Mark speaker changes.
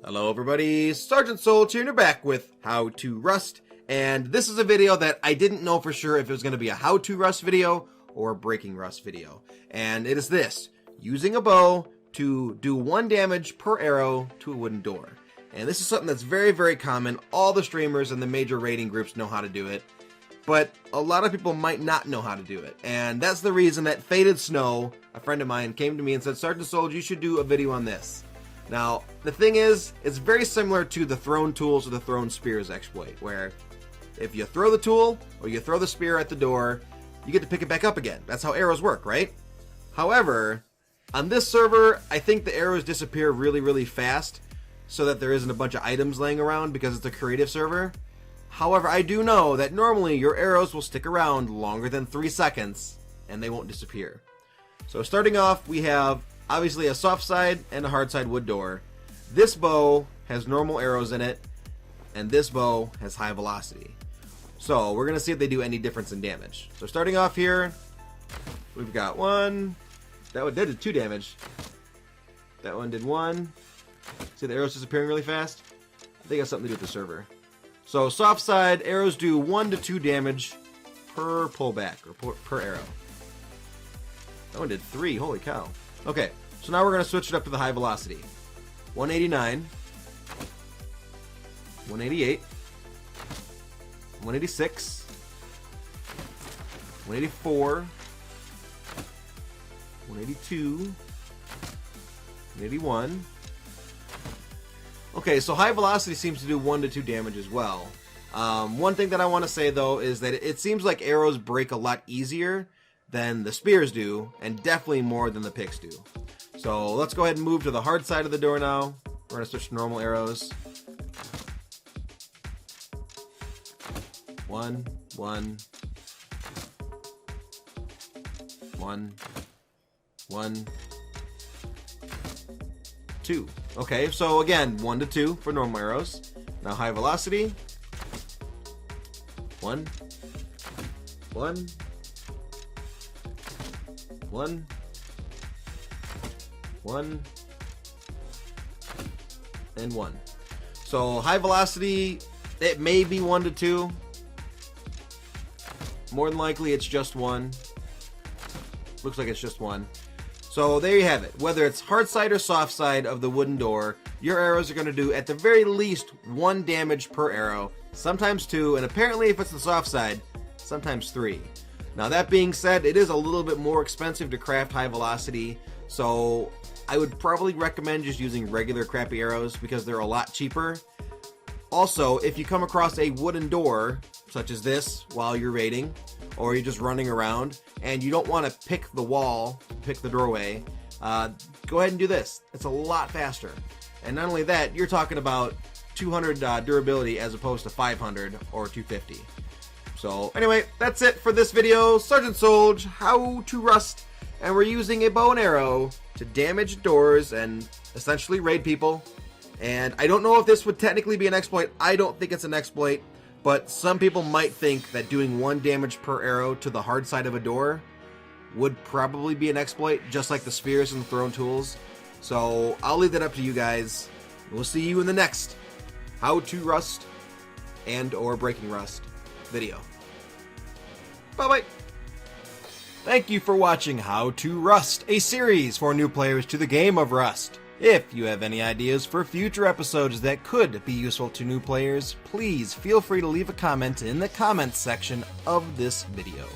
Speaker 1: Hello everybody, Sergeant Soldier here, and you're back with How to Rust, and this is a video that I didn't know for sure if it was going to be a How to Rust video or a Breaking Rust video, and it is this, using a bow to do 1 damage per arrow to a wooden door. And this is something that's very common. All the streamers and the major raiding groups know how to do it, but a lot of people might not know how to do it, and that's the reason that Faded Snow, a friend of mine, came to me and said, Sergeant Soldier, you should do a video on this. Now, the thing is, it's very similar to the thrown tools or the thrown spears exploit, where if you throw the tool or you throw the spear at the door, you get to pick it back up again. That's how arrows work, right? However, on this server, I think the arrows disappear really fast so that there isn't a bunch of items laying around because it's a creative server. However, I do know that normally your arrows will stick around longer than 3 seconds and they won't disappear. So starting off, we have obviously a soft side and a hard side wood door. This bow has normal arrows in it, and this bow has high velocity. So we're going to see if they do any difference in damage. So starting off here, we've got one. That one did 2 damage. That one did 1. See the arrows disappearing really fast? I think it has something to do with the server. So soft side, arrows do 1 to 2 damage per pullback, or per arrow. That one did 3, holy cow. Okay, so now we're going to switch it up to the high velocity. 189, 188, 186, 184, 182, 181. Okay, so high velocity seems to do 1 to 2 damage as well. One thing that I want to say though is that it seems like arrows break a lot easier than the spears do, and definitely more than the picks do. So let's go ahead and move to the hard side of the door now. We're going to switch to normal arrows. 1, 1, 1, 1, 2. Okay, so again, 1 to 2 for normal arrows. Now high velocity. 1, 1, 1, 1, and 1. So high velocity, it may be 1 to 2. More than likely it's just 1. Looks like it's just 1. So there you have it. Whether it's hard side or soft side of the wooden door, your arrows are going to do at the very least 1 damage per arrow, sometimes 2, and apparently if it's the soft side, sometimes 3. Now that being said, it is a little bit more expensive to craft high velocity, so I would probably recommend just using regular crappy arrows because they're a lot cheaper. Also, if you come across a wooden door, such as this, while you're raiding, or you're just running around, and you don't want to pick the wall, pick the doorway, go ahead and do this. It's a lot faster. And not only that, you're talking about 200 durability as opposed to 500 or 250. So anyway, that's it for this video. Sergeant Soldier, How to Rust, and we're using a bow and arrow to damage doors and essentially raid people. And I don't know if this would technically be an exploit. I don't think it's an exploit, but some people might think that doing 1 damage per arrow to the hard side of a door would probably be an exploit, just like the spears and the thrown tools. So I'll leave that up to you guys. We'll see you in the next How to Rust and or Breaking Rust video. Bye-bye. Thank you for watching How to Rust, a series for new players to the game of Rust. If you have any ideas for future episodes that could be useful to new players, please feel free to leave a comment in the comments section of this video.